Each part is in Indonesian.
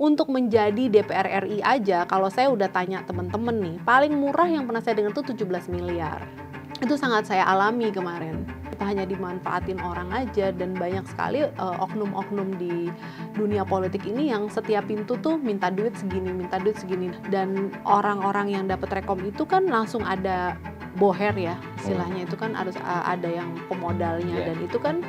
untuk menjadi DPR RI aja, kalau saya udah tanya temen-temen nih, paling murah yang pernah saya dengar tuh 17 miliar. Itu sangat saya alami kemarin. Kita hanya dimanfaatin orang aja, dan banyak sekali oknum-oknum di dunia politik ini yang setiap pintu tuh minta duit segini. Dan orang-orang yang dapat rekom itu kan langsung ada boher ya, istilahnya itu kan harus ada yang pemodalnya, dan itu kan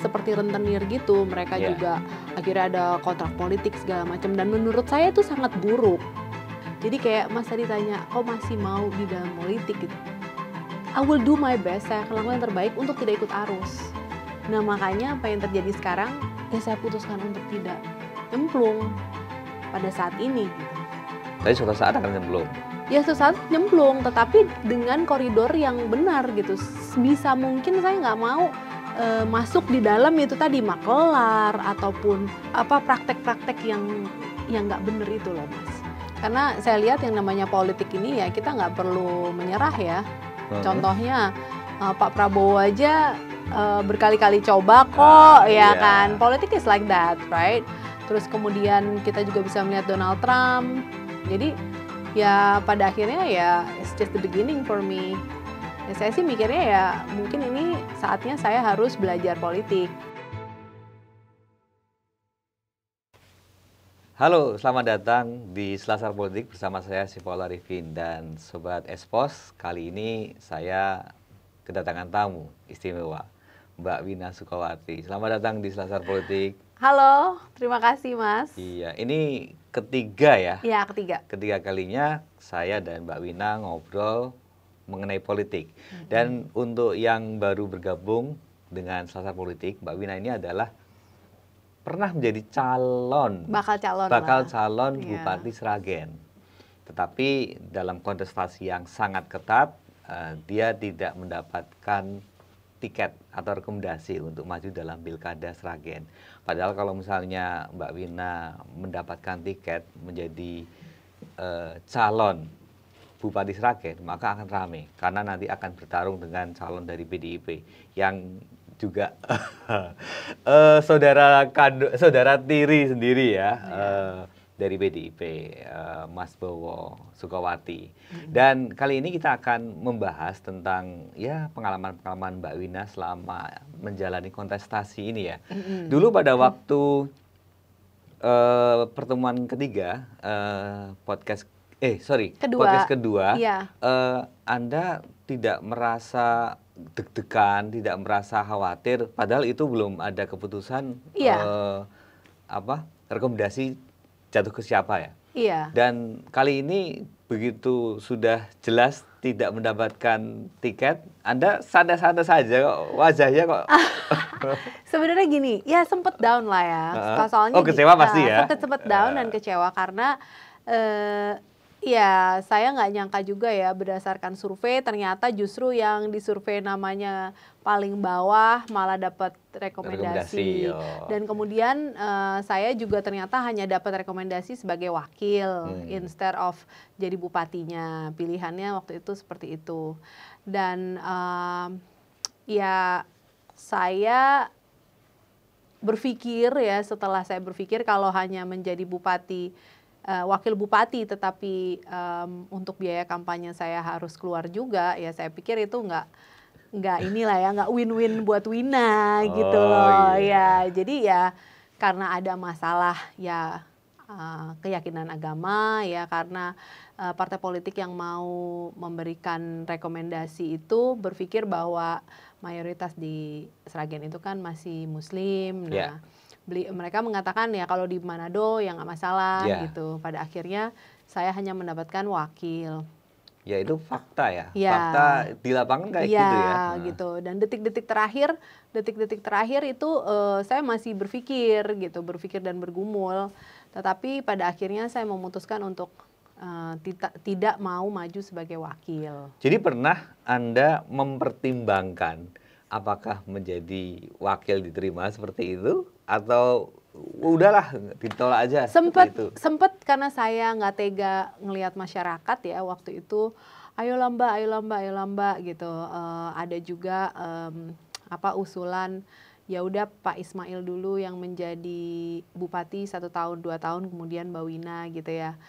seperti rentenir gitu. Mereka juga akhirnya ada kontrak politik segala macam, dan menurut saya itu sangat buruk. Jadi kayak Mas tadi tanya, kok masih mau di dalam politik gitu? I will do my best, saya akan lakukan yang terbaik untuk tidak ikut arus. Nah makanya apa yang terjadi sekarang, ya saya putuskan untuk tidak nyemplung pada saat ini. Tapi suatu saat akan nyemplung? Ya suatu saat nyemplung, tetapi dengan koridor yang benar gitu. Bisa mungkin saya nggak mau masuk di dalam itu tadi makelar ataupun praktek-praktek yang nggak benar itu loh Mas. Karena saya lihat yang namanya politik ini ya kita nggak perlu menyerah ya. Contohnya Pak Prabowo aja berkali-kali coba kok, kan. Politik is like that, right? Terus kemudian kita juga bisa melihat Donald Trump. Jadi ya pada akhirnya ya it's just the beginning for me. Ya, saya sih mikirnya ya mungkin ini saatnya saya harus belajar politik. Halo, selamat datang di Selasar Politik bersama saya Sipaul Arifin dan Sobat Espos. Kali ini saya kedatangan tamu istimewa, Mbak Wina Sukawati. Selamat datang di Selasar Politik. Halo, terima kasih Mas. Iya, ini ketiga ya? Iya, ketiga. Ketiga kalinya saya dan Mbak Wina ngobrol mengenai politik. Dan untuk yang baru bergabung dengan Selasar Politik, Mbak Wina ini adalah pernah menjadi bakal calon Bupati Sragen. Tetapi dalam kontestasi yang sangat ketat, dia tidak mendapatkan tiket atau rekomendasi untuk maju dalam Pilkada Sragen. Padahal kalau misalnya Mbak Wina mendapatkan tiket menjadi calon Bupati Sragen, maka akan ramai karena nanti akan bertarung dengan calon dari PDIP yang juga saudara tiri sendiri ya, dari PDIP, Mas Bowo Sukawati. Dan kali ini kita akan membahas tentang ya pengalaman-pengalaman Mbak Wina selama menjalani kontestasi ini ya. Dulu pada waktu pertemuan ketiga, podcast kedua, Anda tidak merasa deg-degan, tidak merasa khawatir, padahal itu belum ada keputusan rekomendasi jatuh ke siapa ya. Iya. Dan kali ini begitu sudah jelas tidak mendapatkan tiket, Anda santai-santai saja kok, wajahnya kok. Sebenarnya gini, ya sempet down lah ya. Soalnya kecewa pasti ya. Sempet down dan kecewa karena ya, saya nggak nyangka juga ya berdasarkan survei ternyata justru yang disurvei namanya paling bawah malah dapat rekomendasi. Dan kemudian saya juga ternyata hanya dapat rekomendasi sebagai wakil instead of jadi bupatinya. Pilihannya waktu itu seperti itu. Dan ya saya berpikir ya, setelah saya berpikir kalau hanya menjadi bupati, wakil bupati, tetapi untuk biaya kampanye saya harus keluar juga, ya saya pikir itu nggak inilah ya, nggak win-win buat Wina gitu loh. Ya, jadi ya karena ada masalah ya keyakinan agama ya, karena partai politik yang mau memberikan rekomendasi itu berpikir bahwa mayoritas di Sragen itu kan masih Muslim. Nah, mereka mengatakan ya kalau di Manado ya nggak masalah gitu. Pada akhirnya saya hanya mendapatkan wakil. Ya itu fakta ya. Fakta di lapangan kayak gitu ya. Gitu. Dan detik-detik terakhir itu saya masih berpikir dan bergumul. Tetapi pada akhirnya saya memutuskan untuk tidak mau maju sebagai wakil. Jadi pernah Anda mempertimbangkan apakah menjadi wakil diterima seperti itu atau udahlah ditolak aja? Sempet karena saya nggak tega ngelihat masyarakat ya waktu itu, ayolah mbak gitu. Ada juga usulan ya udah Pak Ismail dulu yang menjadi bupati 1 tahun 2 tahun, kemudian Mbak Wina gitu ya.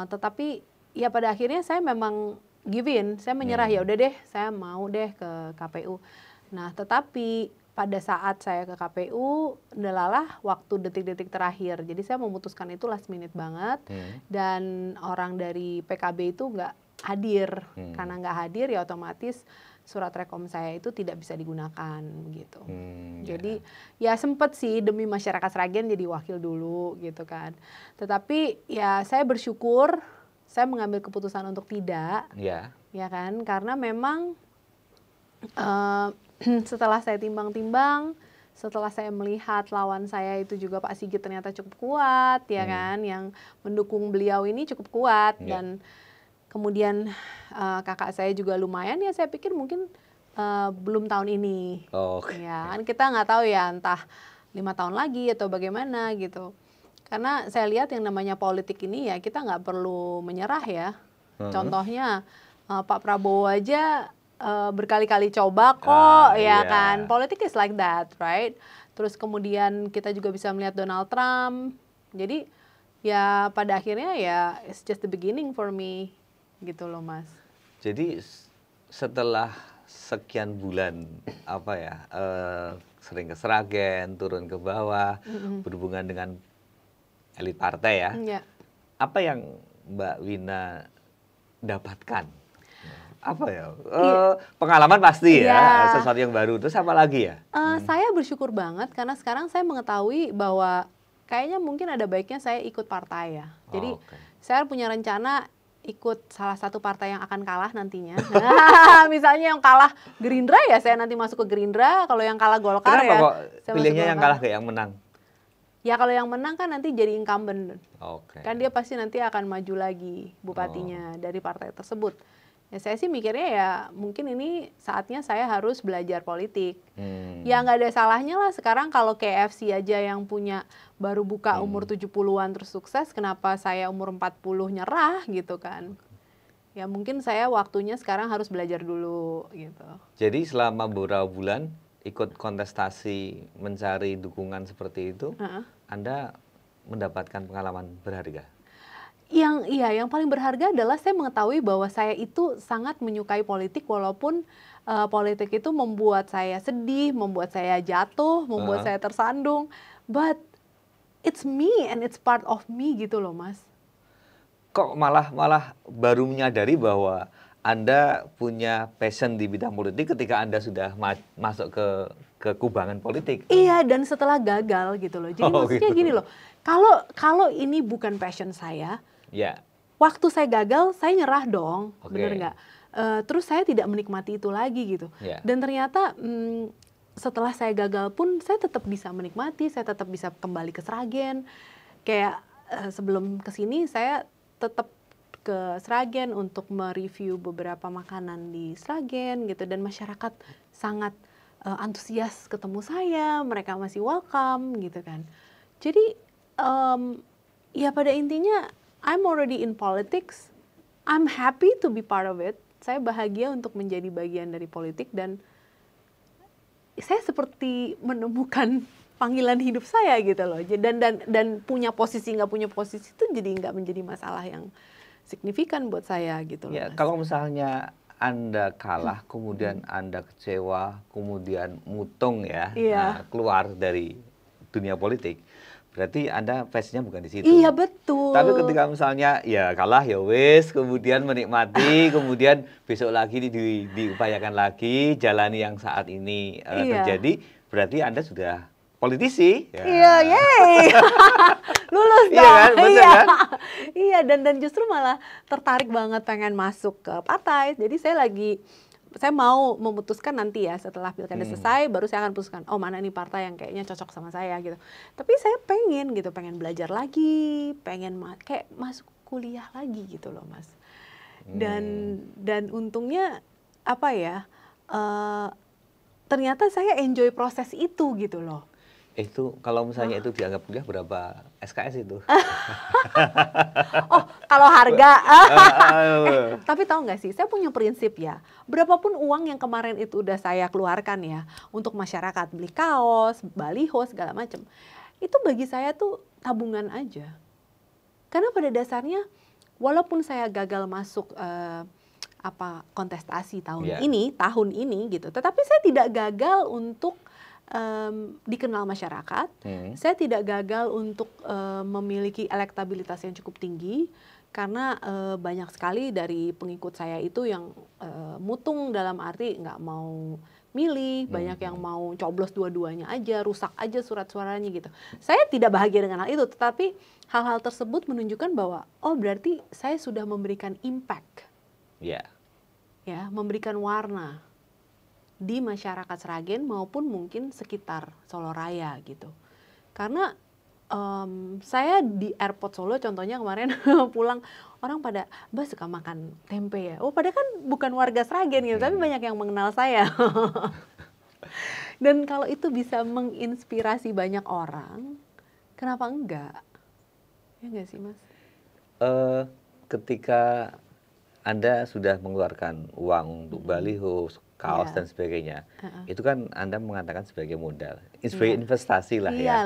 Tetapi ya pada akhirnya saya memang give in, saya menyerah, ya udah deh saya mau deh ke KPU. Nah tetapi pada saat saya ke KPU, delalah waktu detik-detik terakhir. Jadi saya memutuskan itu last minute banget, dan orang dari PKB itu nggak hadir. Karena nggak hadir ya otomatis surat rekom saya itu tidak bisa digunakan gitu. Jadi ya sempet sih demi masyarakat Sragen jadi wakil dulu gitu kan. Tetapi ya saya bersyukur saya mengambil keputusan untuk tidak, ya kan, karena memang setelah saya timbang-timbang, setelah saya melihat lawan saya itu juga Pak Sigit ternyata cukup kuat, ya kan, yang mendukung beliau ini cukup kuat, dan kemudian kakak saya juga lumayan, ya saya pikir mungkin belum tahun ini, ya kan kita nggak tahu ya entah 5 tahun lagi atau bagaimana gitu. Karena saya lihat yang namanya politik ini ya kita nggak perlu menyerah ya. Contohnya Pak Prabowo aja berkali-kali coba kok, ya kan. Politik is like that, right? Terus kemudian kita juga bisa melihat Donald Trump. Jadi ya pada akhirnya ya it's just the beginning for me, gitu loh Mas. Jadi setelah sekian bulan sering ke Sragen, turun ke bawah, berhubungan dengan elit partai ya. Apa yang Mbak Wina dapatkan? Apa ya? Pengalaman pasti ya, sesuatu yang baru. Terus apa lagi ya? Saya bersyukur banget karena sekarang saya mengetahui bahwa kayaknya mungkin ada baiknya saya ikut partai ya. Jadi saya punya rencana ikut salah satu partai yang akan kalah nantinya. Misalnya yang kalah Gerindra ya saya nanti masuk ke Gerindra. Kalau yang kalah Golkar ya kok pilihnya yang kalah kayak yang menang? Ya kalau yang menang kan nanti jadi incumbent. Kan dia pasti nanti akan maju lagi bupatinya dari partai tersebut. Ya saya sih mikirnya ya mungkin ini saatnya saya harus belajar politik. Ya nggak ada salahnya lah sekarang kalau KFC aja yang punya baru buka umur 70-an terus sukses, kenapa saya umur 40 nyerah gitu kan. Ya mungkin saya waktunya sekarang harus belajar dulu gitu. Jadi selama beberapa bulan ikut kontestasi mencari dukungan seperti itu, Anda mendapatkan pengalaman berharga? Yang paling berharga adalah saya mengetahui bahwa saya itu sangat menyukai politik walaupun politik itu membuat saya sedih, membuat saya jatuh, membuat saya tersandung. But it's me and it's part of me gitu loh Mas. Kok malah baru menyadari bahwa Anda punya passion di bidang politik ketika Anda sudah masuk ke kubangan politik? Iya, dan setelah gagal gitu loh. Jadi maksudnya gini loh, kalau ini bukan passion saya, waktu saya gagal, saya nyerah dong, bener nggak? Terus saya tidak menikmati itu lagi gitu. Dan ternyata setelah saya gagal pun, saya tetap bisa menikmati, saya tetap bisa kembali ke Sragen. Kayak sebelum kesini, saya tetap ke Sragen untuk mereview beberapa makanan di Sragen gitu. Dan masyarakat sangat antusias ketemu saya, mereka masih welcome gitu kan. Jadi ya pada intinya, I'm already in politics. I'm happy to be part of it. Saya bahagia untuk menjadi bagian dari politik dan saya seperti menemukan panggilan hidup saya gitu loh. Dan punya posisi nggak punya posisi itu jadi nggak menjadi masalah yang signifikan buat saya gitu loh. Ya, kalau misalnya Anda kalah, kemudian Anda kecewa, kemudian mutung ya, keluar dari dunia politik. Berarti Anda passionnya bukan di situ. Iya betul. Tapi ketika misalnya ya kalah ya wis, kemudian menikmati, kemudian besok lagi diupayakan lagi, jalani yang saat ini terjadi, berarti Anda sudah politisi. Iya, yeay. Lulus dong. Iya kan, betul kan? Iya, dan justru malah tertarik banget pengen masuk ke partai. Jadi saya mau memutuskan nanti ya setelah pilkada selesai baru saya akan putuskan mana nih partai yang kayaknya cocok sama saya gitu. Tapi saya pengen belajar lagi, pengen kayak masuk kuliah lagi gitu loh Mas. Dan untungnya apa ya, ternyata saya enjoy proses itu gitu loh. Itu kalau misalnya itu dianggap kuliah berapa SKS itu? Oh, kalau harga. Tapi tahu nggak sih, saya punya prinsip ya. Berapapun uang yang kemarin itu udah saya keluarkan ya untuk masyarakat, beli kaos, baliho segala macam, itu bagi saya tuh tabungan aja. Karena pada dasarnya, walaupun saya gagal masuk kontestasi tahun ini gitu, tetapi saya tidak gagal untuk dikenal masyarakat. Saya tidak gagal untuk memiliki elektabilitas yang cukup tinggi karena banyak sekali dari pengikut saya itu yang mutung dalam arti nggak mau milih, banyak yang mau coblos dua-duanya aja, rusak aja surat suaranya gitu. Saya tidak bahagia dengan hal itu, tetapi hal-hal tersebut menunjukkan bahwa oh berarti saya sudah memberikan impact, ya, memberikan warna di masyarakat Sragen maupun mungkin sekitar Solo Raya gitu. Karena saya di airport Solo contohnya kemarin pulang, orang pada, Mbak suka makan tempe ya? Oh padahal kan bukan warga Sragen gitu, tapi banyak yang mengenal saya. Dan kalau itu bisa menginspirasi banyak orang, kenapa enggak? Ya enggak sih Mas? Ketika Anda sudah mengeluarkan uang untuk baliho, kaos dan sebagainya, itu kan Anda mengatakan sebagai modal, sebagai investasi lah ya.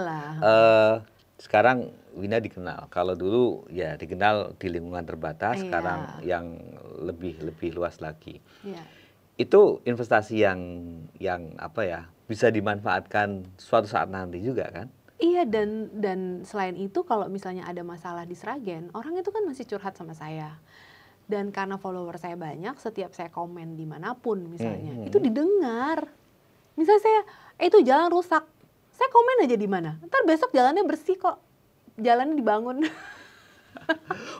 Sekarang Wina dikenal, kalau dulu ya dikenal di lingkungan terbatas, sekarang yang lebih luas lagi. Itu investasi yang apa ya, bisa dimanfaatkan suatu saat nanti juga kan? Iya, dan selain itu kalau misalnya ada masalah di Sragen, orang itu kan masih curhat sama saya. Dan karena follower saya banyak, setiap saya komen dimanapun misalnya, itu didengar. Misalnya saya, itu jalan rusak, saya komen aja di mana. Ntar besok jalannya bersih kok, jalannya dibangun.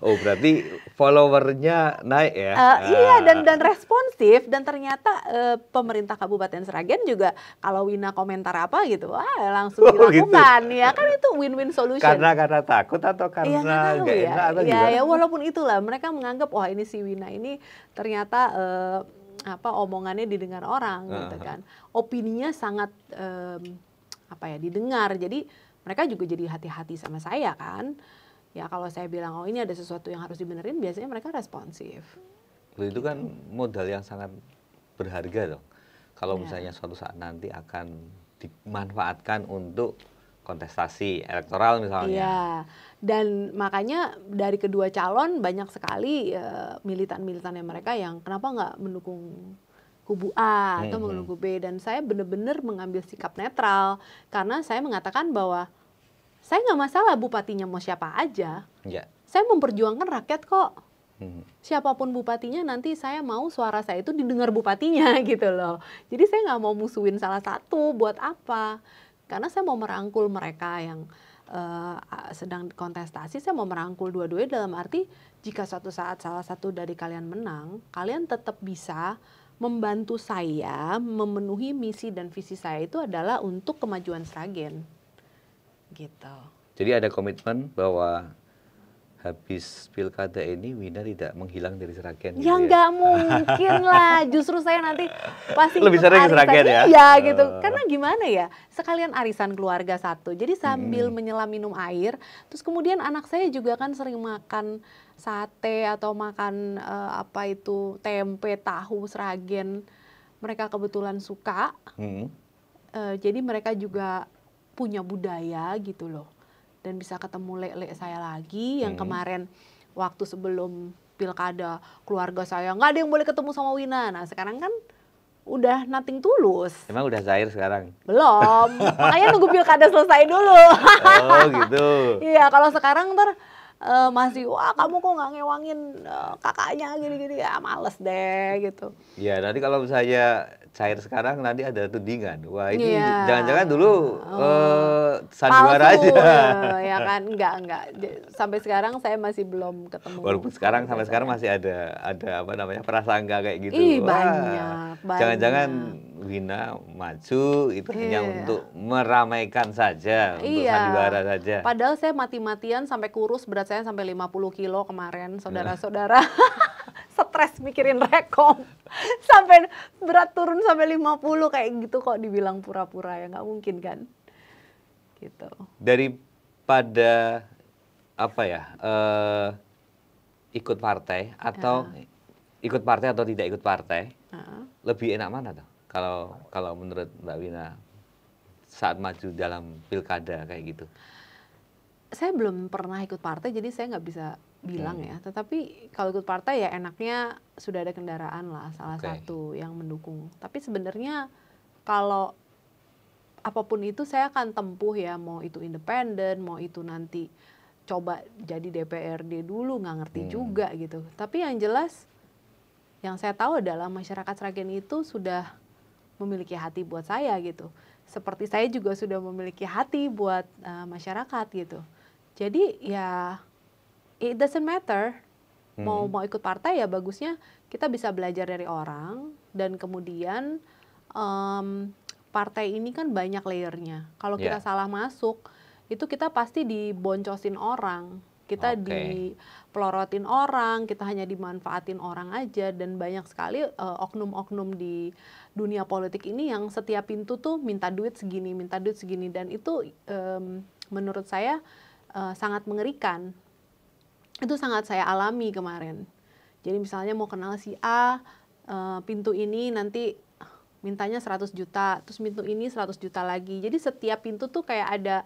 Oh berarti followernya naik ya? Iya, dan responsif, dan ternyata pemerintah Kabupaten Sragen juga kalau Wina komentar apa gitu, langsung dilakukan gitu. Ya kan itu win-win solution. Karena takut atau karena nggak enak atau gimana? Ya walaupun itulah mereka menganggap wah ini si Wina ini ternyata omongannya didengar orang gitu kan, opininya sangat didengar, jadi mereka juga jadi hati-hati sama saya kan. Ya kalau saya bilang, oh ini ada sesuatu yang harus dibenerin, biasanya mereka responsif. Itu kan modal yang sangat berharga dong. Kalau misalnya suatu saat nanti akan dimanfaatkan untuk kontestasi elektoral misalnya. Iya, dan makanya dari kedua calon banyak sekali militan-militannya mereka yang kenapa nggak mendukung kubu A atau mendukung kubu B. Dan saya benar-benar mengambil sikap netral, karena saya mengatakan bahwa saya nggak masalah bupatinya mau siapa aja. Saya memperjuangkan rakyat kok. Siapapun bupatinya nanti saya mau suara saya itu didengar bupatinya gitu loh. Jadi saya nggak mau musuhin salah satu, buat apa? Karena saya mau merangkul mereka yang sedang kontestasi, saya mau merangkul dua-duanya dalam arti jika suatu saat salah satu dari kalian menang, kalian tetap bisa membantu saya memenuhi misi dan visi saya itu adalah untuk kemajuan Sragen. Gitu. Jadi ada komitmen bahwa habis pilkada ini Wina tidak menghilang dari Sragen. Ya nggak mungkin lah, justru saya nanti pasti lebih sering Sragen ya? Iya gitu, karena gimana ya, sekalian arisan keluarga satu, jadi sambil menyelam minum air, terus kemudian anak saya juga kan sering makan sate atau makan tempe, tahu Sragen, mereka kebetulan suka, jadi mereka juga punya budaya gitu loh, dan bisa ketemu lele saya lagi yang kemarin waktu sebelum pilkada keluarga saya nggak ada yang boleh ketemu sama Wina. Nah sekarang kan udah nothing tulus. Emang udah cair sekarang? Belum, makanya nunggu pilkada selesai dulu. Oh gitu. Iya, kalau sekarang ntar masih wah kamu kok nggak ngewangin kakaknya gini-gini, ya males deh gitu. Ya nanti kalau misalnya cair sekarang nanti ada tudingan, wah ini jangan-jangan dulu sandiwara aja. Ya kan, enggak. Sampai sekarang saya masih belum ketemu. Walaupun sampai sekarang masih ada prasangka kayak gitu. Banyak. Jangan-jangan Wina maju itu hanya untuk meramaikan saja, untuk sandiwara saja. Padahal saya mati-matian sampai kurus, berat saya sampai 50 kilo kemarin, saudara-saudara. Stres mikirin rekom. Sampai berat turun sampai 50 kayak gitu kok dibilang pura-pura, ya nggak mungkin kan. gitu. Daripada apa ya, ikut partai atau tidak ikut partai, lebih enak mana tuh? Kalau menurut Mbak Wina saat maju dalam pilkada kayak gitu? Saya belum pernah ikut partai, jadi saya nggak bisa bilang ya. Tetapi kalau ikut partai ya enaknya sudah ada kendaraan lah, salah satu yang mendukung. Tapi sebenarnya kalau apapun itu saya akan tempuh ya, mau itu independen, mau itu nanti coba jadi DPRD dulu, nggak ngerti juga gitu. Tapi yang jelas, yang saya tahu adalah masyarakat Sragen itu sudah memiliki hati buat saya gitu. Seperti saya juga sudah memiliki hati buat masyarakat gitu. Jadi ya it doesn't matter mau ikut partai, ya bagusnya kita bisa belajar dari orang, dan kemudian partai ini kan banyak layernya. Kalau kita salah masuk, itu kita pasti diboncosin orang, kita dipelorotin orang, kita hanya dimanfaatin orang aja, dan banyak sekali oknum-oknum di dunia politik ini yang setiap pintu tuh minta duit segini, dan itu menurut saya sangat mengerikan. Itu sangat saya alami kemarin. Jadi misalnya mau kenal si A, pintu ini nanti mintanya 100 juta, terus pintu ini 100 juta lagi. Jadi setiap pintu tuh kayak ada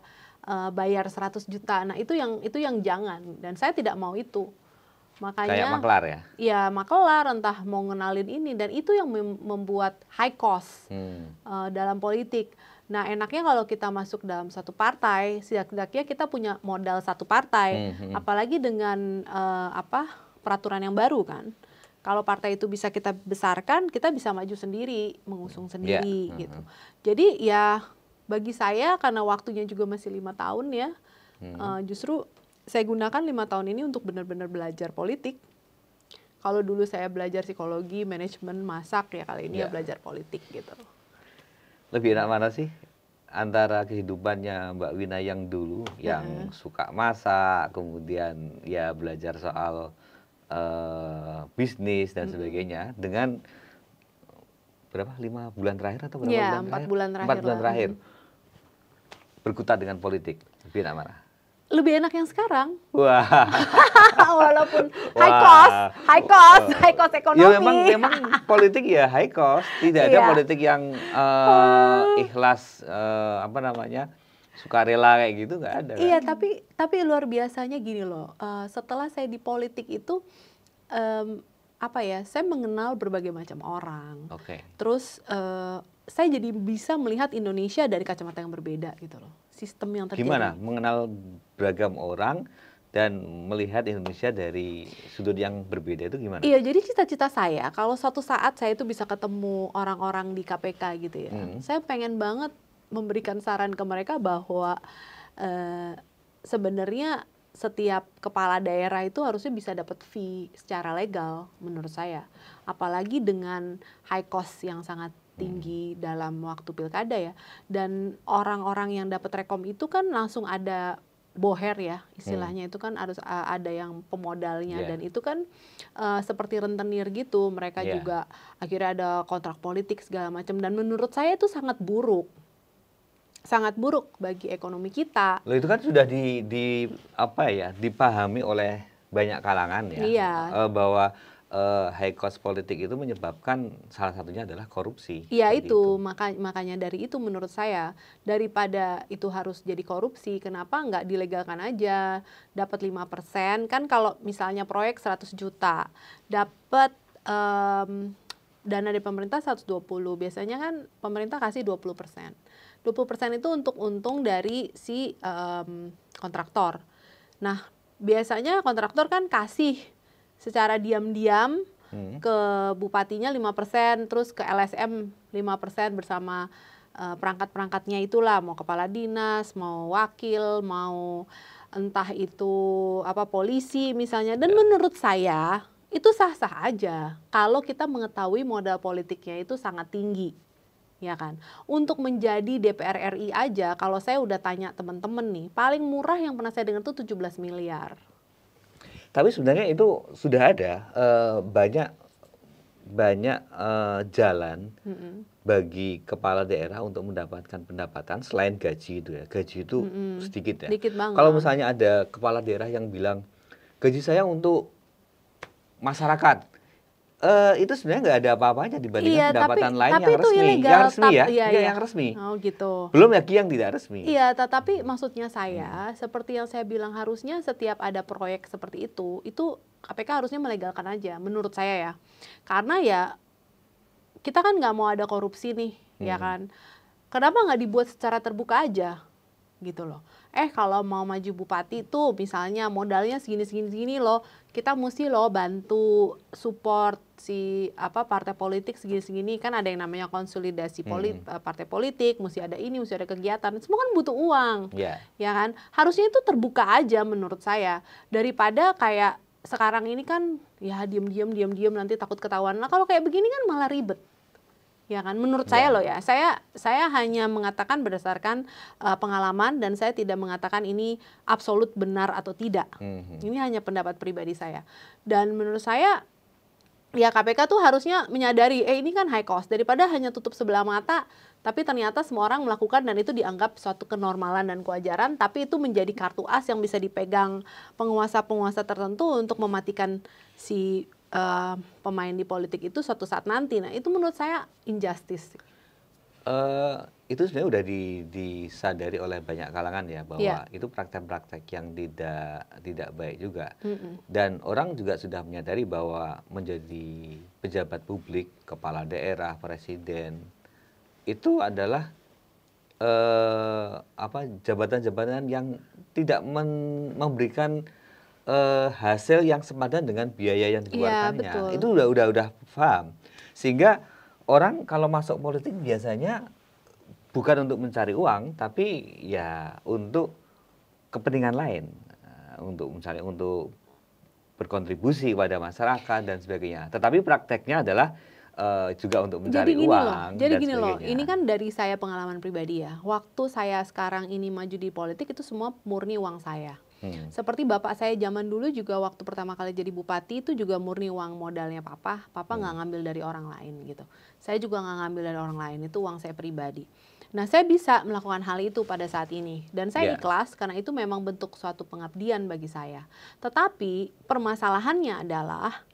bayar 100 juta. Nah, itu yang jangan, dan saya tidak mau itu. Makanya kayak maklar ya? Iya, maklar, entah mau ngenalin ini, dan itu yang membuat high cost dalam politik. Nah, enaknya kalau kita masuk dalam satu partai, setidaknya kita punya modal satu partai, apalagi dengan peraturan yang baru kan. Kalau partai itu bisa kita besarkan, kita bisa maju sendiri, mengusung sendiri gitu. Jadi ya bagi saya, karena waktunya juga masih 5 tahun ya, justru saya gunakan 5 tahun ini untuk benar-benar belajar politik. Kalau dulu saya belajar psikologi, manajemen, masak, ya kali ini ya belajar politik gitu. Lebih enak mana sih antara kehidupannya Mbak Wina yang dulu, yang suka masak, kemudian ya belajar soal bisnis dan sebagainya, dengan berapa, 5 bulan terakhir atau berapa bulan terakhir? 4 bulan terakhir. Berkutat dengan politik, lebih enak mana? Lebih enak yang sekarang. Wah. Walaupun high cost ekonomi. Ya memang politik ya high cost. Tidak ada politik yang ikhlas, sukarela kayak gitu, nggak ada. Iya, kan? tapi luar biasanya gini loh. Setelah saya di politik itu, saya mengenal berbagai macam orang. Terus saya jadi bisa melihat Indonesia dari kacamata yang berbeda gitu loh. Sistem yang terjadi. Gimana mengenal beragam orang dan melihat Indonesia dari sudut yang berbeda itu gimana? Iya, jadi cita-cita saya kalau suatu saat saya itu bisa ketemu orang-orang di KPK gitu ya. Saya pengen banget memberikan saran ke mereka bahwa sebenarnya setiap kepala daerah itu harusnya bisa dapat fee secara legal menurut saya. Apalagi dengan high cost yang sangat tinggi dalam waktu pilkada ya. Dan orang-orang yang dapat rekom itu kan langsung ada boher ya istilahnya, itu kan harus ada yang pemodalnya, dan itu kan seperti rentenir gitu. Mereka juga akhirnya ada kontrak politik segala macam, dan menurut saya itu sangat buruk bagi ekonomi kita. Loh, itu kan sudah dipahami oleh banyak kalangan ya, bahwa high cost politik itu menyebabkan salah satunya adalah korupsi. Iya, itu makanya dari itu menurut saya, daripada itu harus jadi korupsi, kenapa nggak dilegalkan aja, dapat 5%. Kan kalau misalnya proyek 100 juta, dapat dana dari pemerintah 120, biasanya kan pemerintah kasih 20%. 20% itu untuk untung dari si kontraktor. Nah, biasanya kontraktor kan kasih secara diam-diam ke bupatinya 5%, terus ke LSM 5% bersama perangkat-perangkatnya itulah, mau kepala dinas, mau wakil, mau entah itu polisi misalnya. Dan menurut saya itu sah-sah aja kalau kita mengetahui modal politiknya itu sangat tinggi. Ya kan, untuk menjadi DPR RI aja, kalau saya udah tanya teman-teman nih, paling murah yang pernah saya dengar tuh 17 miliar. Tapi sebenarnya itu sudah ada banyak banyak jalan Mm-mm. bagi kepala daerah untuk mendapatkan pendapatan selain gaji itu ya. Gaji itu sedikit ya. Dikit banget. Kalau misalnya ada kepala daerah yang bilang gaji saya untuk masyarakat, itu sebenarnya nggak ada apa-apanya dibandingkan Iya, pendapatan lain tapi yang itu resmi. ilegal. Yang resmi ya, Iya, iya iya. yang resmi. Oh gitu. Belum lagi yang tidak resmi. Iya, tetapi maksudnya saya, seperti yang saya bilang, harusnya setiap ada proyek seperti itu KPK harusnya melegalkan aja, menurut saya ya. Karena ya kita kan nggak mau ada korupsi nih, ya kan? Kenapa nggak dibuat secara terbuka aja, gitu loh? Kalau mau maju bupati tuh, misalnya modalnya segini loh, kita mesti loh bantu support si partai politik segini, kan ada yang namanya konsolidasi partai politik, mesti ada ini, mesti ada kegiatan, semua kan butuh uang, ya kan? Harusnya itu terbuka aja menurut saya, daripada kayak sekarang ini kan ya diam nanti takut ketahuan. Nah kalau kayak begini kan malah ribet. Ya kan, menurut saya loh ya, saya hanya mengatakan berdasarkan pengalaman dan saya tidak mengatakan ini absolut benar atau tidak. Ini hanya pendapat pribadi saya. Dan menurut saya, ya KPK tuh harusnya menyadari, ini kan high cost, daripada hanya tutup sebelah mata, tapi ternyata semua orang melakukan dan itu dianggap suatu kenormalan dan kewajaran, tapi itu menjadi kartu as yang bisa dipegang penguasa-penguasa tertentu untuk mematikan si pemain di politik itu suatu saat nanti. Nah itu menurut saya injustice. Itu sebenarnya udah disadari oleh banyak kalangan ya, bahwa itu praktek-praktek yang tidak baik juga. Dan orang juga sudah menyadari bahwa menjadi pejabat publik, kepala daerah, presiden, itu adalah jabatan-jabatan yang tidak memberikan hasil yang sepadan dengan biaya yang dikeluarkannya. Itu udah paham. Sehingga orang kalau masuk politik biasanya bukan untuk mencari uang, tapi ya untuk kepentingan lain, untuk misalnya untuk berkontribusi pada masyarakat dan sebagainya. Tetapi prakteknya adalah juga untuk mencari uang. Jadi gini loh, ini kan dari saya pengalaman pribadi ya. Waktu saya sekarang ini maju di politik itu semua murni uang saya. Seperti bapak saya zaman dulu juga waktu pertama kali jadi bupati itu juga murni uang modalnya papa nggak ngambil dari orang lain gitu. Saya juga nggak ngambil dari orang lain, itu uang saya pribadi. Nah saya bisa melakukan hal itu pada saat ini dan saya ikhlas karena itu memang bentuk suatu pengabdian bagi saya. Tetapi permasalahannya adalah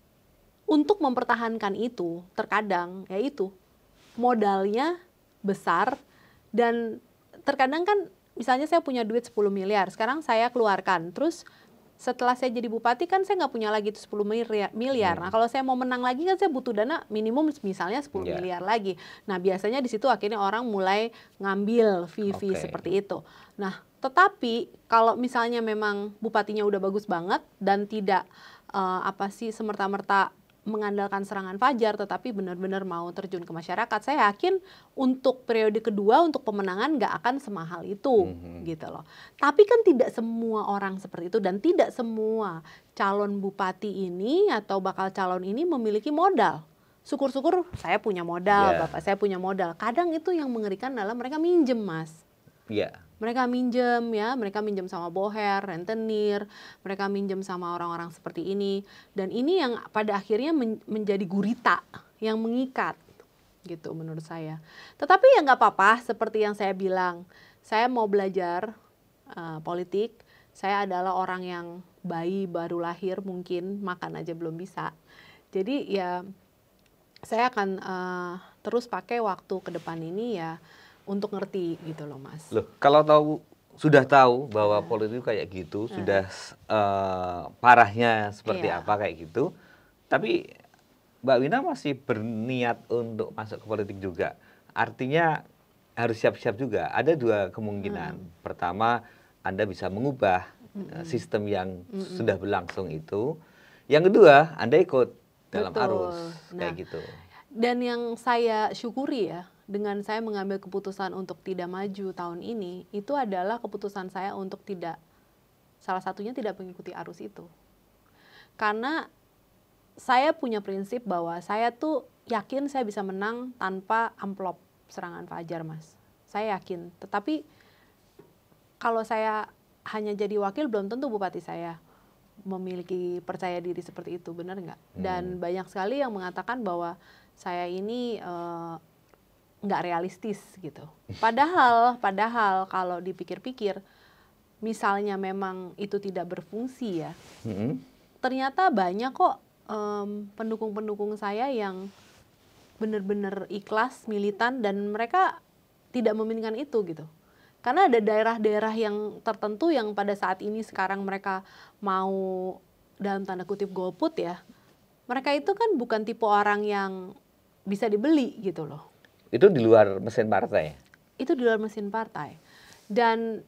untuk mempertahankan itu terkadang yaitu modalnya besar dan terkadang kan misalnya saya punya duit 10 miliar, sekarang saya keluarkan, terus setelah saya jadi bupati kan saya nggak punya lagi itu 10 miliar. Nah kalau saya mau menang lagi kan saya butuh dana minimum misalnya 10 miliar lagi. Nah biasanya di situ akhirnya orang mulai ngambil fee seperti itu. Nah tetapi kalau misalnya memang bupatinya udah bagus banget dan tidak semerta-merta mengandalkan serangan fajar, tetapi benar-benar mau terjun ke masyarakat, saya yakin untuk periode kedua, untuk pemenangan nggak akan semahal itu, gitu loh. Tapi kan tidak semua orang seperti itu, dan tidak semua calon bupati ini atau bakal calon ini memiliki modal. Syukur-syukur saya punya modal, bapak saya punya modal. Kadang itu yang mengerikan adalah mereka minjem, Mas. Mereka minjem sama boher, rentenir, mereka minjem sama orang-orang seperti ini. Dan ini yang pada akhirnya menjadi gurita yang mengikat, gitu menurut saya. Tetapi ya nggak apa-apa, seperti yang saya bilang, saya mau belajar politik, saya adalah orang yang bayi baru lahir mungkin, makan aja belum bisa. Jadi ya saya akan terus pakai waktu ke depan ini ya, untuk ngerti gitu loh Mas. Loh, kalau sudah tahu bahwa politik kayak gitu, sudah parahnya seperti apa kayak gitu, tapi Mbak Wina masih berniat untuk masuk ke politik juga. Artinya harus siap-siap juga. Ada dua kemungkinan. Pertama, Anda bisa mengubah sistem yang sudah berlangsung itu. Yang kedua, Anda ikut dalam arus kayak gitu. Dan yang saya syukuri ya, dengan saya mengambil keputusan untuk tidak maju tahun ini, itu adalah keputusan saya untuk salah satunya tidak mengikuti arus itu. Karena saya punya prinsip bahwa saya tuh yakin saya bisa menang tanpa amplop serangan fajar, Mas. Saya yakin. Tetapi kalau saya hanya jadi wakil belum tentu bupati saya memiliki percaya diri seperti itu, benar nggak? Dan banyak sekali yang mengatakan bahwa saya ini nggak realistis gitu. Padahal kalau dipikir-pikir, misalnya memang itu tidak berfungsi ya, ternyata banyak kok pendukung-pendukung saya yang benar-benar ikhlas, militan, dan mereka tidak mementingkan itu gitu. Karena ada daerah-daerah yang tertentu yang pada saat ini sekarang mereka mau dalam tanda kutip golput ya. Mereka itu kan bukan tipe orang yang bisa dibeli gitu loh. Itu di luar mesin partai? Itu di luar mesin partai. Dan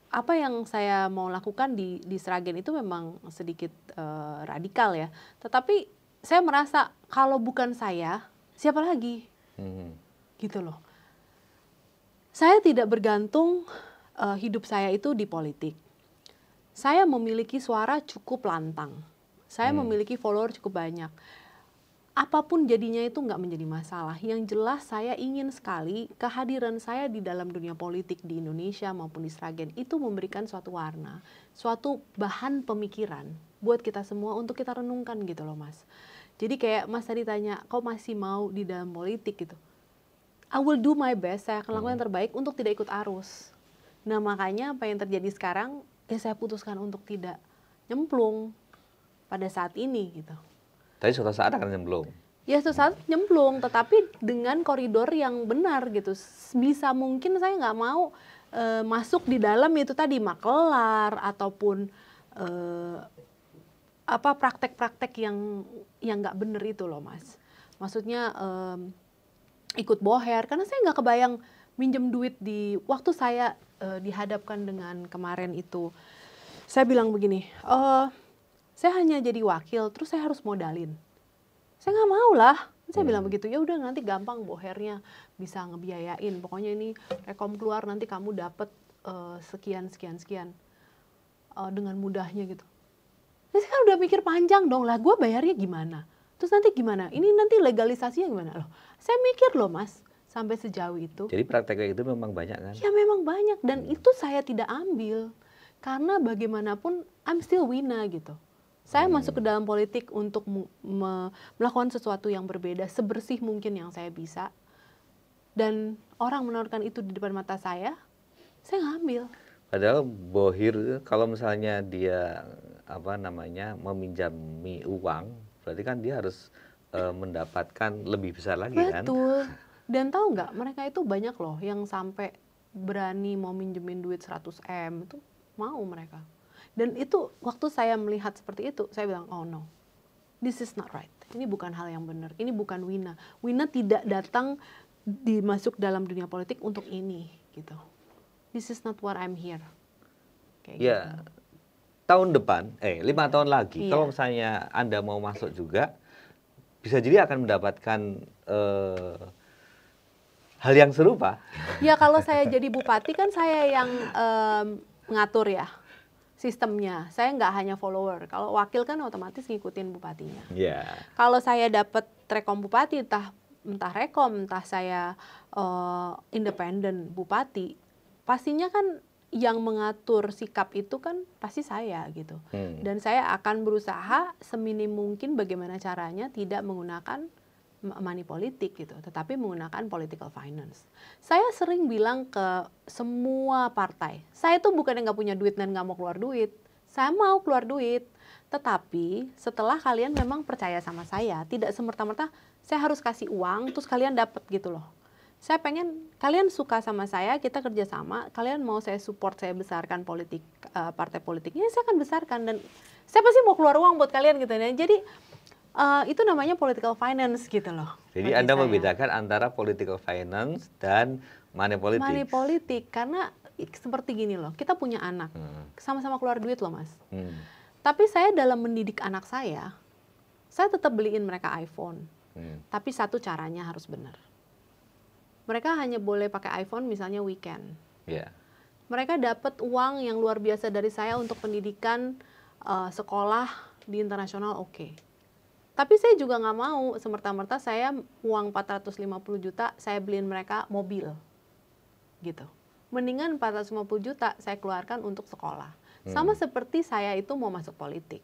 apa yang saya mau lakukan di Sragen itu memang sedikit radikal ya. Tetapi saya merasa kalau bukan saya, siapa lagi? Gitu loh. Saya tidak bergantung hidup saya itu di politik. Saya memiliki suara cukup lantang. Saya memiliki follower cukup banyak. Apapun jadinya itu nggak menjadi masalah. Yang jelas saya ingin sekali kehadiran saya di dalam dunia politik di Indonesia maupun di Sragen itu memberikan suatu warna, suatu bahan pemikiran buat kita semua untuk kita renungkan gitu loh Mas. Jadi kayak Mas tadi tanya, kok masih mau di dalam politik gitu? I will do my best, saya akan lakukan yang terbaik untuk tidak ikut arus. Nah makanya apa yang terjadi sekarang, ya saya putuskan untuk tidak nyemplung pada saat ini gitu. Tapi suatu saat akan nyemplung. Ya suatu saat nyemplung, tetapi dengan koridor yang benar gitu. Bisa mungkin saya nggak mau masuk di dalam itu tadi makelar ataupun praktek-praktek yang nggak benar itu loh Mas. Maksudnya ikut boher, karena saya nggak kebayang minjem duit di waktu saya dihadapkan dengan kemarin itu. Saya bilang begini, saya hanya jadi wakil, terus saya harus modalin. Saya nggak mau lah. Saya bilang begitu, ya udah nanti gampang bohernya bisa ngebiayain. Pokoknya ini rekom keluar nanti kamu dapat sekian dengan mudahnya gitu. Jadi saya udah mikir panjang dong lah, gue bayarnya gimana? Terus nanti gimana? Ini nanti legalisasinya gimana loh? Saya mikir loh Mas, sampai sejauh itu. Jadi praktek kayak itu memang banyak kan? Ya memang banyak dan itu saya tidak ambil karena bagaimanapun I'm still Wina gitu. Saya masuk ke dalam politik untuk melakukan sesuatu yang berbeda, sebersih mungkin yang saya bisa. Dan orang menawarkan itu di depan mata saya ngambil. Padahal bohir kalau misalnya dia meminjami uang, berarti kan dia harus mendapatkan lebih besar lagi kan? Betul. Dan tahu nggak, mereka itu banyak loh yang sampai berani mau minjemin duit 100 M itu mau mereka. Dan itu waktu saya melihat seperti itu, saya bilang, oh no, this is not right. Ini bukan hal yang benar. Ini bukan Wina. Wina tidak datang dimasuk dalam dunia politik untuk ini, gitu. This is not what I'm here. Kayak ya, gitu. Tahun depan, 5 tahun lagi, iya. Kalau misalnya Anda mau masuk juga, bisa jadi akan mendapatkan hal yang serupa. Ya kalau saya jadi bupati kan saya yang mengatur ya sistemnya. Saya nggak hanya follower. Kalau wakil kan otomatis ngikutin bupatinya. Yeah. Kalau saya dapat rekom bupati, entah rekom, entah saya independen bupati, pastinya kan yang mengatur sikap itu kan pasti saya gitu. Dan saya akan berusaha seminim mungkin bagaimana caranya tidak menggunakan money politik gitu, tetapi menggunakan political finance. Saya sering bilang ke semua partai, saya tuh bukan yang nggak punya duit dan nggak mau keluar duit. Saya mau keluar duit, tetapi setelah kalian memang percaya sama saya, tidak semerta-merta saya harus kasih uang terus kalian dapat gitu loh. Saya pengen kalian suka sama saya, kita kerjasama, kalian mau saya support, saya besarkan politik partai politiknya, saya akan besarkan dan saya pasti mau keluar uang buat kalian gitu. Jadi itu namanya political finance gitu loh. Jadi Anda membedakan antara political finance dan money politics. Money politik, karena seperti gini loh, kita punya anak, sama-sama keluar duit loh Mas. Tapi saya dalam mendidik anak saya tetap beliin mereka iPhone. Tapi satu caranya harus benar. Mereka hanya boleh pakai iPhone misalnya weekend. Yeah. Mereka dapat uang yang luar biasa dari saya untuk pendidikan sekolah di internasional oke. Tapi saya juga nggak mau semerta-merta saya uang 450 juta saya beliin mereka mobil. Gitu. Mendingan 450 juta saya keluarkan untuk sekolah. Sama seperti saya itu mau masuk politik.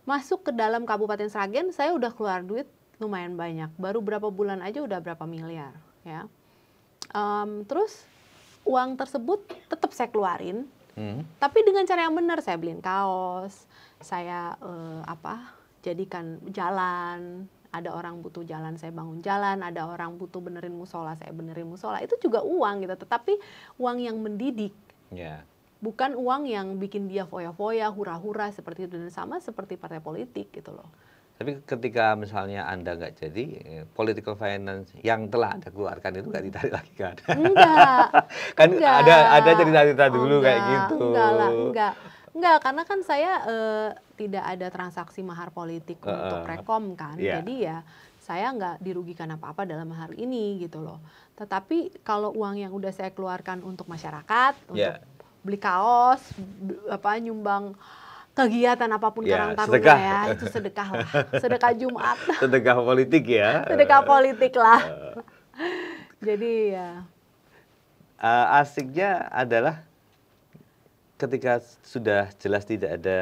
Masuk ke dalam Kabupaten Sragen, saya udah keluar duit lumayan banyak. Baru berapa bulan aja udah berapa miliar, ya. Terus uang tersebut tetap saya keluarin, tapi dengan cara yang benar. Saya beliin kaos, saya jadikan jalan. Ada orang butuh jalan, saya bangun jalan. Ada orang butuh benerin musola, saya benerin musola. Itu juga uang gitu, tetapi uang yang mendidik. Yeah. Bukan uang yang bikin dia foya-foya, hura-hura seperti itu. Dan sama seperti partai politik gitu loh. Tapi ketika misalnya Anda nggak jadi, political finance yang telah Anda keluarkan itu nggak ditarik lagi kan? Enggak. Kan enggak. ada cerita-cerita dulu kayak gitu. Enggak lah, enggak, karena kan saya tidak ada transaksi mahar politik untuk Rekom kan. Yeah. Jadi ya saya nggak dirugikan apa-apa dalam hal ini gitu loh. Tetapi kalau uang yang udah saya keluarkan untuk masyarakat, untuk beli kaos, nyumbang kegiatan apapun Karang Taruna sedekah. ya, itu sedekah lah. Sedekah Jumat. Sedekah politik ya. Sedekah politik lah. Jadi ya. Asiknya adalah ketika sudah jelas tidak ada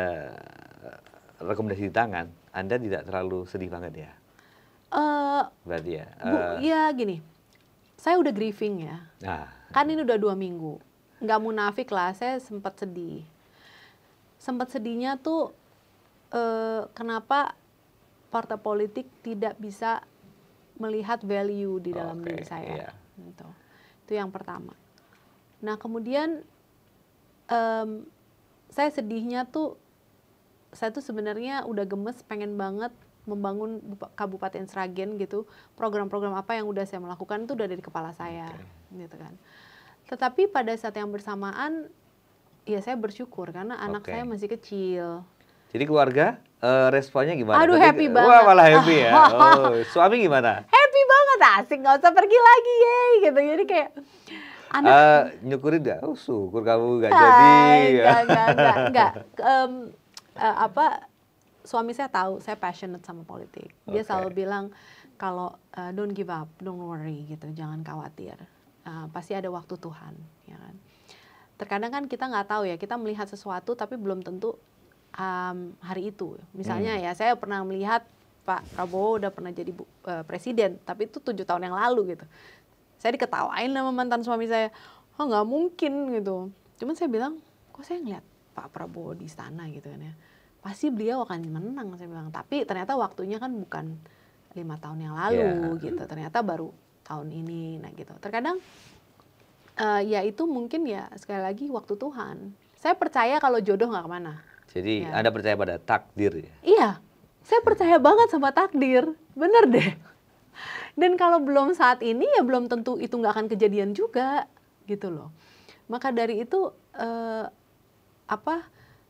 rekomendasi di tangan, Anda tidak terlalu sedih banget ya? Berarti ya? Ya gini, saya udah grieving ya. Kan ini udah 2 minggu. Nggak munafik lah, saya sempat sedih. Sempat sedihnya tuh kenapa partai politik tidak bisa melihat value di dalam diri saya. Gitu. Itu yang pertama. Nah kemudian saya sedihnya tuh, saya tuh sebenarnya udah gemes, pengen banget membangun Kabupaten Sragen gitu. Program-program apa yang udah saya melakukan itu udah dari kepala saya, gitu kan. Tetapi pada saat yang bersamaan, ya saya bersyukur karena anak saya masih kecil. Jadi keluarga responnya gimana? Aduh, happy banget. Wah, malah happy ya. Suami gimana? Happy banget, asik, nggak usah pergi lagi gitu. Jadi kayak nyukurin nggak? Oh syukur kamu nggak jadi. Enggak. Suami saya tahu saya passionate sama politik. Dia selalu bilang kalau don't give up, don't worry gitu, jangan khawatir. Pasti ada waktu Tuhan, ya kan. Terkadang kan kita nggak tahu ya, kita melihat sesuatu tapi belum tentu hari itu. Misalnya ya, saya pernah melihat Pak Prabowo udah pernah jadi presiden, tapi itu 7 tahun yang lalu gitu. Saya diketawain sama mantan suami saya, nggak mungkin gitu. Cuman saya bilang, kok saya ngeliat Pak Prabowo di istana gitu kan ya, pasti beliau akan menang, saya bilang. Tapi ternyata waktunya kan bukan 5 tahun yang lalu gitu, ternyata baru tahun ini. Nah gitu, terkadang ya itu mungkin ya sekali lagi waktu Tuhan. Saya percaya kalau jodoh nggak kemana. Jadi Anda percaya pada takdir ya? Iya, saya percaya banget sama takdir, bener deh. Dan kalau belum saat ini ya belum tentu itu nggak akan kejadian juga gitu loh. Maka dari itu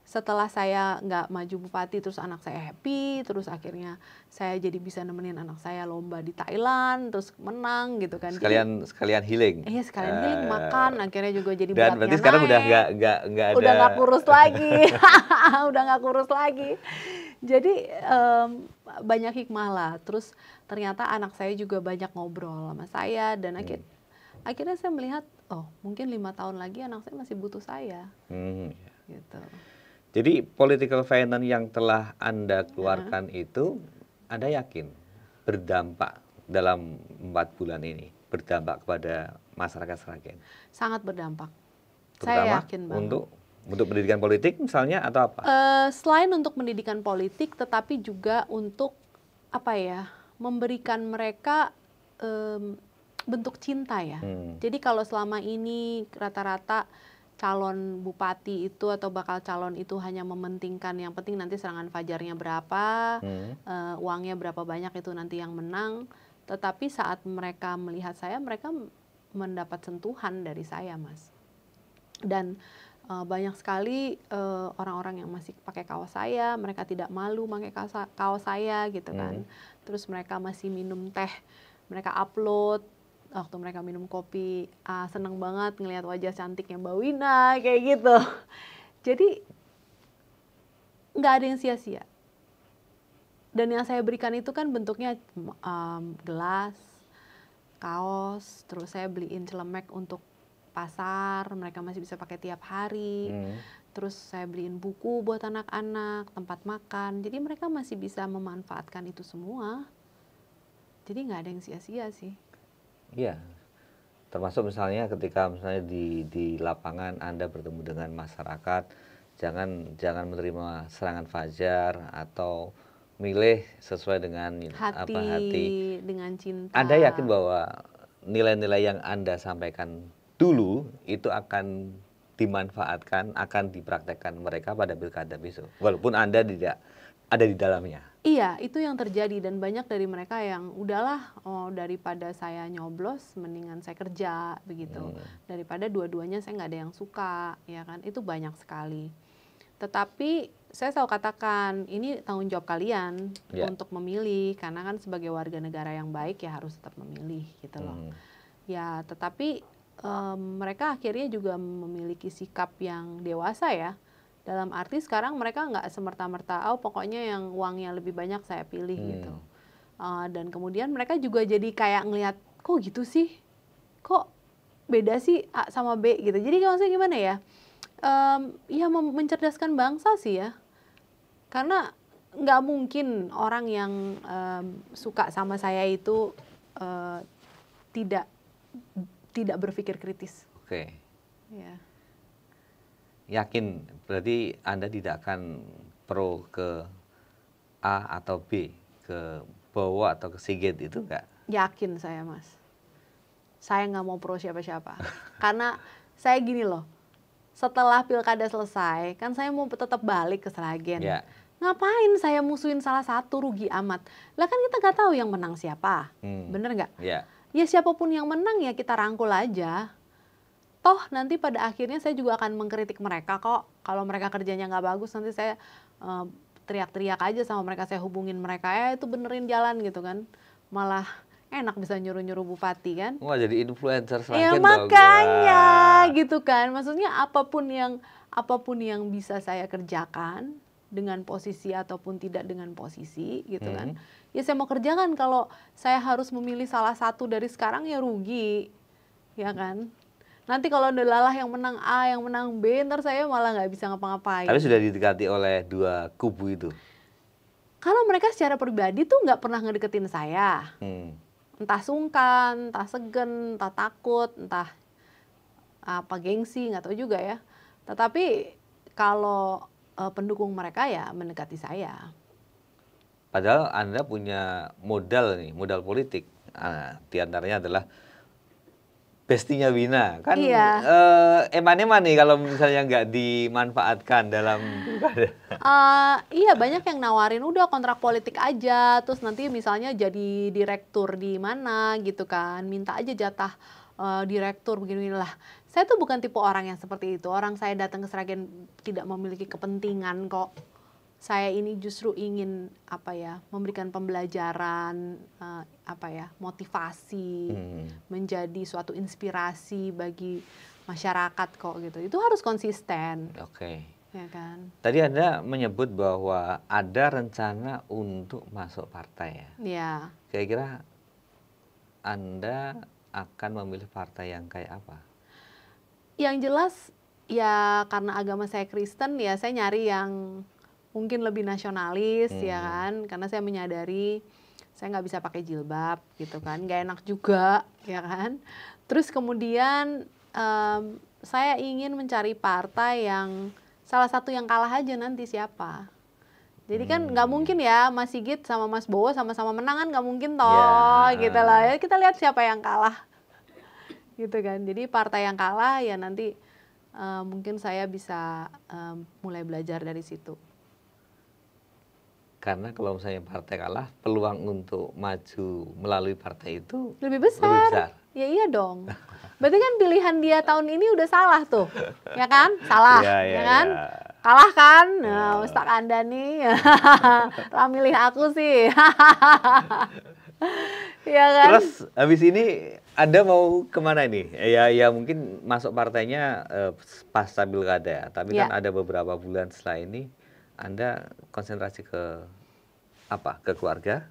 setelah saya nggak maju bupati, terus anak saya happy, terus akhirnya saya jadi bisa nemenin anak saya lomba di Thailand, terus menang gitu kan. Sekalian healing. Iya, sekalian healing, makan, akhirnya juga jadi dan beratnya berarti sekarang naik. udah nggak ada. Udah nggak kurus lagi, udah nggak kurus lagi. Jadi banyak hikmah lah. Terus ternyata anak saya juga banyak ngobrol sama saya dan akhirnya saya melihat, oh mungkin 5 tahun lagi anak saya masih butuh saya. Gitu. Jadi political finance yang telah Anda keluarkan itu, Anda yakin berdampak dalam 4 bulan ini, berdampak kepada masyarakat Sragen? Sangat berdampak. Terutama saya yakin banget. Untuk pendidikan politik misalnya atau apa? Selain untuk pendidikan politik, tetapi juga untuk memberikan mereka bentuk cinta ya. Jadi kalau selama ini rata-rata calon bupati itu atau bakal calon itu hanya mementingkan yang penting nanti serangan fajarnya berapa, uangnya berapa banyak itu nanti yang menang. Tetapi saat mereka melihat saya, mereka mendapat sentuhan dari saya, Mas. Dan banyak sekali orang-orang yang masih pakai kaos saya, mereka tidak malu pakai kaos saya gitu kan. Terus mereka masih minum teh, mereka upload. Waktu mereka minum kopi, seneng banget ngelihat wajah cantiknya Mbak Wina, kayak gitu. Jadi nggak ada yang sia-sia. Dan yang saya berikan itu kan bentuknya gelas, kaos, terus saya beliin celemek untuk pasar, mereka masih bisa pakai tiap hari. terus saya beliin buku buat anak-anak, tempat makan. Jadi mereka masih bisa memanfaatkan itu semua. Jadi nggak ada yang sia-sia sih. Iya. Termasuk misalnya ketika misalnya di lapangan Anda bertemu dengan masyarakat, jangan menerima serangan fajar atau milih sesuai dengan hati. Dengan cinta. Anda yakin bahwa nilai-nilai yang Anda sampaikan dulu itu akan dimanfaatkan, akan dipraktekkan mereka pada pilkada besok, walaupun Anda tidak ada di dalamnya. Iya, itu yang terjadi dan banyak dari mereka yang udahlah, daripada saya nyoblos, mendingan saya kerja begitu. Daripada dua-duanya saya nggak ada yang suka, ya kan? Itu banyak sekali. Tetapi saya selalu katakan ini tanggung jawab kalian untuk memilih, karena kan sebagai warga negara yang baik ya harus tetap memilih gitu loh. Ya, tetapi mereka akhirnya juga memiliki sikap yang dewasa ya. Dalam arti sekarang mereka nggak semerta-merta, oh pokoknya yang uangnya lebih banyak saya pilih gitu. Dan kemudian mereka juga jadi kayak ngelihat, kok gitu sih? Kok beda sih A sama B gitu. Jadi maksudnya gimana ya? Ya mencerdaskan bangsa sih ya. Karena nggak mungkin orang yang suka sama saya itu tidak berpikir kritis. Oke. Ya. Yakin, berarti Anda tidak akan pro ke A atau B, ke Bowo atau ke Sigit itu enggak? Yakin saya, Mas. Saya nggak mau pro siapa-siapa. Karena saya gini loh, setelah pilkada selesai, kan saya mau tetap balik ke Sragen. Ya. Ngapain saya musuhin salah satu, rugi amat. Lah kan kita nggak tahu yang menang siapa. Bener nggak? Ya. Ya siapapun yang menang ya kita rangkul aja. Toh nanti pada akhirnya saya juga akan mengkritik mereka kok. Kalau mereka kerjanya nggak bagus, nanti saya teriak-teriak aja sama mereka, saya hubungin mereka, itu benerin jalan gitu kan. Malah enak bisa nyuruh-nyuruh bupati kan. Wah, jadi influencer Sragen. Ya makanya gitu kan. Maksudnya apapun yang bisa saya kerjakan dengan posisi ataupun tidak dengan posisi gitu kan. Ya saya mau kerjakan. Kalau saya harus memilih salah satu dari sekarang ya rugi. Ya kan? Nanti kalau delalah yang menang A, yang menang B, ntar saya malah nggak bisa ngapa-ngapain. Tapi sudah didekati oleh dua kubu itu? Kalau mereka secara pribadi tuh nggak pernah ngedeketin saya. Entah sungkan, entah segen, entah takut, entah apa gengsi, nggak tahu juga ya. Tetapi kalau pendukung mereka ya mendekati saya. Padahal Anda punya modal nih, modal politik. Di antaranya adalah bestinya Wina kan. Iya. Eman-eman nih kalau misalnya nggak dimanfaatkan dalam pilkada. Iya, banyak yang nawarin udah kontrak politik aja, terus nanti misalnya jadi direktur di mana gitu kan, minta aja jatah direktur begini-beginilah. Saya tuh bukan tipe orang yang seperti itu. Orang saya datang ke Sragen tidak memiliki kepentingan kok. Saya ini justru ingin memberikan pembelajaran, motivasi, menjadi suatu inspirasi bagi masyarakat kok gitu. Itu harus konsisten. Oke. Ya kan? Tadi Anda menyebut bahwa ada rencana untuk masuk partai ya. Iya. Kira-kira Anda akan memilih partai yang kayak apa? Yang jelas ya karena agama saya Kristen ya saya nyari yang mungkin lebih nasionalis ya kan, karena saya menyadari saya nggak bisa pakai jilbab gitu kan, nggak enak juga ya kan. Terus kemudian saya ingin mencari partai yang salah satu yang kalah aja nanti siapa. Jadi kan nggak mungkin ya Mas Sigit sama Mas Bowo sama-sama menang kan, nggak mungkin toh gitu lah ya, kita lihat siapa yang kalah gitu kan. Jadi partai yang kalah ya nanti mungkin saya bisa mulai belajar dari situ. Karena kalau misalnya partai kalah, peluang untuk maju melalui partai itu lebih besar. Ya iya dong. Berarti kan pilihan dia tahun ini udah salah tuh, ya kan? Salah, ya kan? Kalah kan? Nah, Ustaz Anda nih, lah milih aku sih. Ya kan? Terus habis ini Anda mau kemana ini? Ya mungkin masuk partainya pasca pilkada, tapi kan ada beberapa bulan setelah ini Anda konsentrasi ke apa? Ke keluarga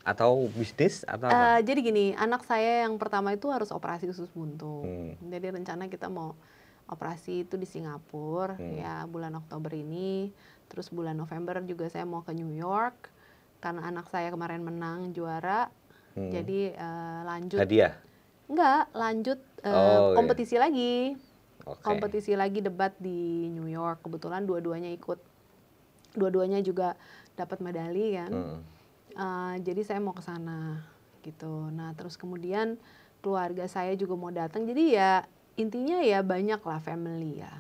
atau bisnis atau apa? Jadi gini, anak saya yang pertama itu harus operasi usus buntu. Jadi rencana kita mau operasi itu di Singapura ya bulan Oktober ini. Terus bulan November juga saya mau ke New York karena anak saya kemarin menang juara. Jadi lanjut. Hadiah? Enggak, lanjut kompetisi lagi. Kompetisi lagi debat di New York. Kebetulan dua-duanya ikut. Dua-duanya juga dapat medali kan. Jadi saya mau ke sana gitu. Nah, terus kemudian keluarga saya juga mau datang. Jadi ya intinya ya banyak lah family ya.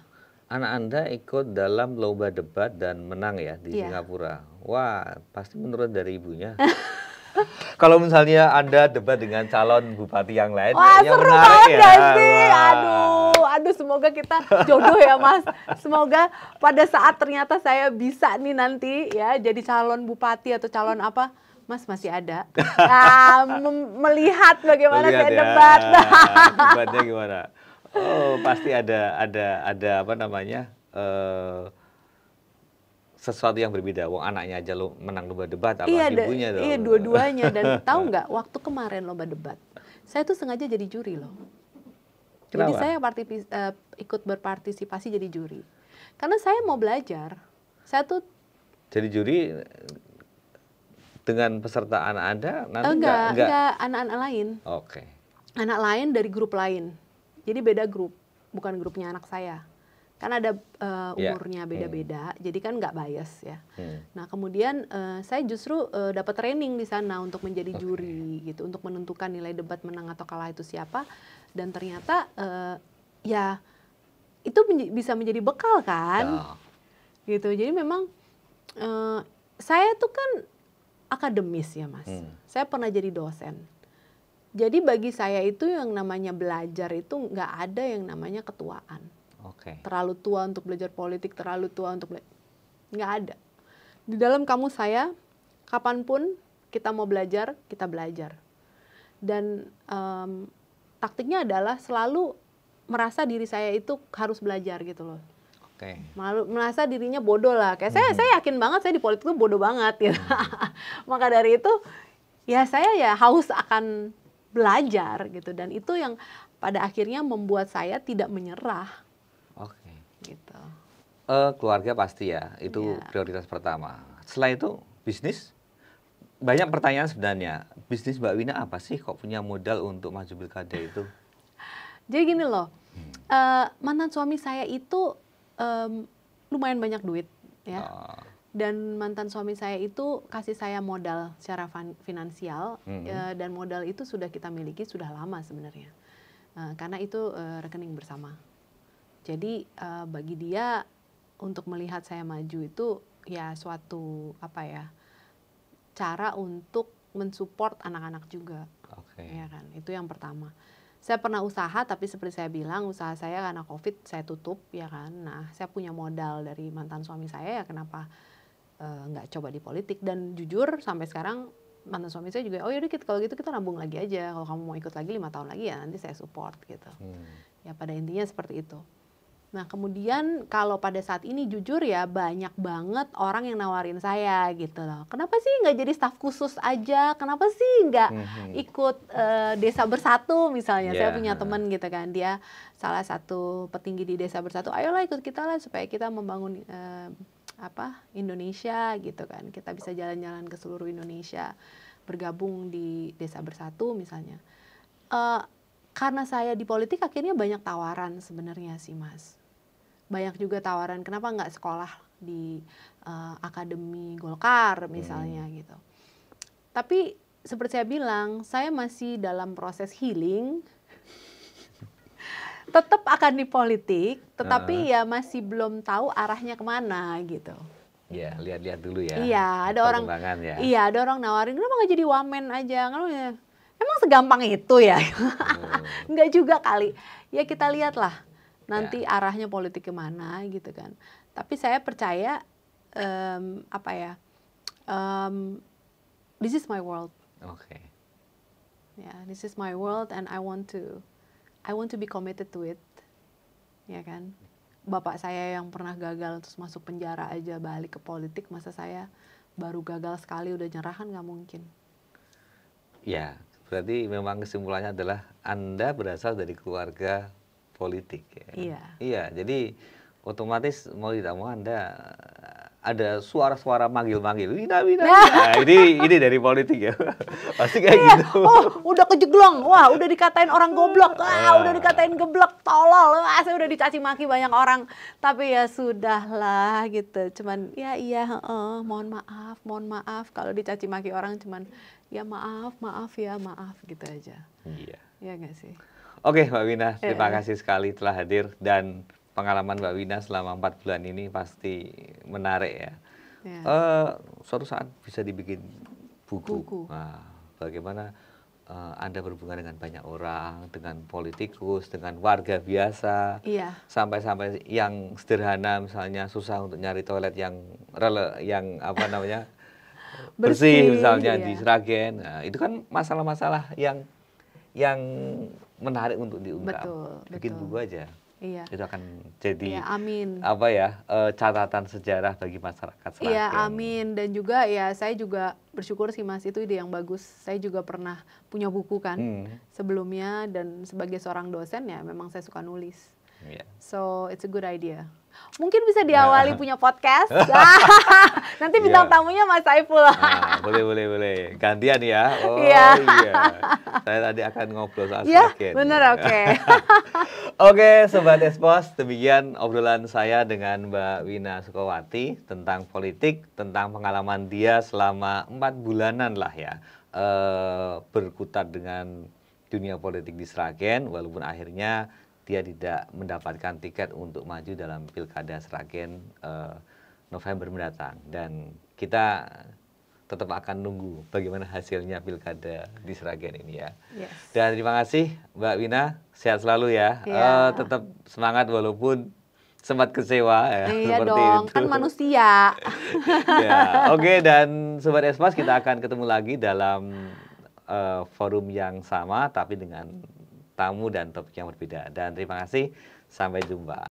Anak Anda ikut dalam lomba debat dan menang ya di Singapura. Wah, pasti menurut dari ibunya. Kalau misalnya Anda debat dengan calon bupati yang lain, yang seru menarik banget ya. Sih? Aduh, semoga kita jodoh ya Mas. Semoga pada saat ternyata saya bisa nih nanti ya jadi calon bupati atau calon apa, Mas masih ada. Melihat bagaimana saya debat. Debatnya gimana? Oh, pasti ada apa namanya? Sesuatu yang berbeda. Wong anaknya aja lo menang lomba debat, apa ibunya dong. Iya, dua-duanya. Dan tahu nggak, waktu kemarin lomba debat, saya tuh sengaja jadi juri loh. Jadi saya ikut berpartisipasi jadi juri. Karena saya mau belajar. Saya tuh jadi juri dengan peserta anak Anda nanti enggak anak-anak lain. Oke. Anak lain dari grup lain. Jadi beda grup, bukan grupnya anak saya. Kan ada umurnya beda-beda, jadi kan nggak bias ya. Nah kemudian saya justru dapat training di sana untuk menjadi juri gitu, untuk menentukan nilai debat menang atau kalah itu siapa. Dan ternyata ya itu bisa menjadi bekal kan, gitu. Jadi memang saya tuh kan akademis ya Mas. Saya pernah jadi dosen. Jadi bagi saya itu yang namanya belajar itu nggak ada yang namanya ketuaan. Terlalu tua untuk belajar politik, terlalu tua untuk nggak ada. Di dalam kamus saya, kapanpun kita mau belajar, kita belajar. Dan taktiknya adalah selalu merasa diri saya itu harus belajar gitu loh. Merasa dirinya bodoh lah. Kayak saya yakin banget saya di politik itu bodoh banget gitu. Maka dari itu ya saya ya haus akan belajar gitu. Dan itu yang pada akhirnya membuat saya tidak menyerah. Gitu. Keluarga pasti ya, itu prioritas pertama. Setelah itu bisnis, banyak pertanyaan sebenarnya. Bisnis Mbak Wina apa sih kok punya modal untuk maju pilkada itu? Jadi gini loh, mantan suami saya itu lumayan banyak duit ya. Dan mantan suami saya itu kasih saya modal secara finansial dan modal itu sudah kita miliki sudah lama sebenarnya. Karena itu rekening bersama. Jadi bagi dia untuk melihat saya maju itu ya suatu apa ya cara untuk mensupport anak-anak juga, ya kan. Itu yang pertama. Saya pernah usaha tapi seperti saya bilang usaha saya karena COVID saya tutup ya kan. Nah saya punya modal dari mantan suami saya ya kenapa nggak coba di politik. Dan jujur sampai sekarang mantan suami saya juga oh yaudah kalau gitu kita nabung lagi aja. Kalau kamu mau ikut lagi 5 tahun lagi ya nanti saya support gitu. Ya pada intinya seperti itu. Nah kemudian kalau pada saat ini jujur ya banyak banget orang yang nawarin saya gitu loh. Kenapa sih nggak jadi staf khusus aja? Kenapa sih nggak ikut Desa Bersatu misalnya? Saya punya teman gitu kan, dia salah satu petinggi di Desa Bersatu. Ayolah ikut kita lah supaya kita membangun Indonesia gitu kan. Kita bisa jalan-jalan ke seluruh Indonesia, bergabung di Desa Bersatu misalnya. Karena saya di politik akhirnya banyak tawaran sebenarnya sih Mas. Banyak juga tawaran kenapa nggak sekolah di Akademi Golkar misalnya gitu. Tapi seperti saya bilang, saya masih dalam proses healing. Tetap akan di politik, tetapi ya masih belum tahu arahnya kemana gitu. Ya, lihat-lihat dulu ya. Iya, ada orang. Iya, ada orang nawarin kenapa nggak jadi wamen aja? Emang segampang itu ya? Nggak juga kali. Ya kita lihatlah nanti arahnya politik kemana gitu kan. Tapi saya percaya this is my world. This is my world and I want to be committed to it. Ya kan. Bapak saya yang pernah gagal terus masuk penjara aja balik ke politik, masa saya baru gagal sekali udah nyerah kan nggak mungkin. Ya, berarti memang kesimpulannya adalah Anda berasal dari keluarga politik. Ya. Iya. Iya, jadi otomatis mau tidak mau Anda ada suara-suara manggil-manggil, Wina, Wina. Nah, ini dari politik ya. Pasti kayak gitu. Oh, udah kejeglong. Wah, udah dikatain orang goblok. Wah, udah dikatain geblek, tolol. Wah, saya udah dicaci maki banyak orang. Tapi ya sudahlah gitu. Cuman ya iya, mohon maaf kalau dicaci maki orang, cuman ya maaf ya, maaf gitu aja. Iya. Iya nggak sih? Oke, Mbak Wina, terima kasih sekali telah hadir, dan pengalaman Mbak Wina selama 4 bulan ini pasti menarik ya. Ya. Suatu saat bisa dibikin buku. Buku. Nah, bagaimana Anda berhubungan dengan banyak orang, dengan politikus, dengan warga biasa, Iya. sampai-sampai yang sederhana, misalnya susah untuk nyari toilet yang apa namanya bersih misalnya iya. di Sragen. Nah, itu kan masalah-masalah yang menarik untuk diungkap. Bikin buku aja. Iya. Itu akan jadi Iya, amin. apa ya, catatan sejarah bagi masyarakat Sragen. Iya, amin. Dan juga ya saya juga bersyukur sih Mas, itu ide yang bagus. Saya juga pernah punya buku kan sebelumnya, dan sebagai seorang dosen ya memang saya suka nulis. Iya. So it's a good idea. Mungkin bisa diawali punya podcast. Nanti bintang tamunya Mas Saiful. Nah, boleh. Gantian ya. Oh Iya. iya. Saya tadi akan ngobrol soal Iya, Sragen. bener, oke. Oke, Sobat Expos, demikian obrolan saya dengan Mbak Wina Sukawati tentang politik, tentang pengalaman dia selama 4 bulanan lah ya, berkutat dengan dunia politik di Sragen, walaupun akhirnya dia tidak mendapatkan tiket untuk maju dalam Pilkada Sragen November mendatang. Dan kita tetap akan nunggu bagaimana hasilnya Pilkada di Sragen ini ya. Yes. Dan terima kasih Mbak Wina, sehat selalu ya. Iya. Tetap semangat walaupun sempat kecewa ya. Iya seperti dong, itu. kan manusia. Ya, oke, dan Sobat Expos, kita akan ketemu lagi dalam forum yang sama tapi dengan tamu dan topik yang berbeda. Dan terima kasih, sampai jumpa.